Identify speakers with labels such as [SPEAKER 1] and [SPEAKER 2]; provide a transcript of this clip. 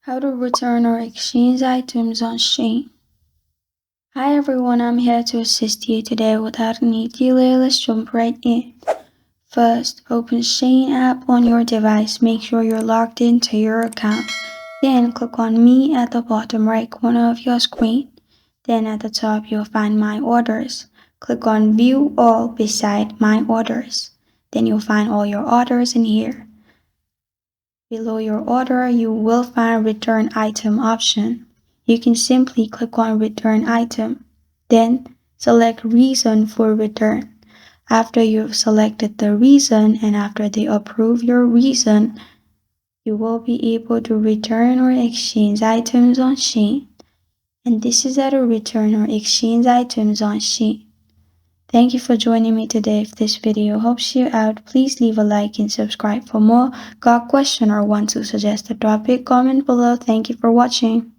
[SPEAKER 1] How to return or exchange items on Shein. Hi everyone, I'm here to assist you today without any delay. Let's jump right in. First, open Shein app on your device. Make sure you're logged into your account. Then click on Me at the bottom right corner of your screen. Then at the top you'll find My Orders. Click on View All beside My Orders. Then you'll find all your orders in here. Below your order, you will find Return Item option. You can simply click on Return Item, then select Reason for Return. After you've selected the reason and after they approve your reason, you will be able to return or exchange items on Shein. And this is how to return or exchange items on Shein. Thank you for joining me today. If this video helps you out, please leave a like and subscribe for more. Got a question or want to suggest a topic? Comment below. Thank you for watching.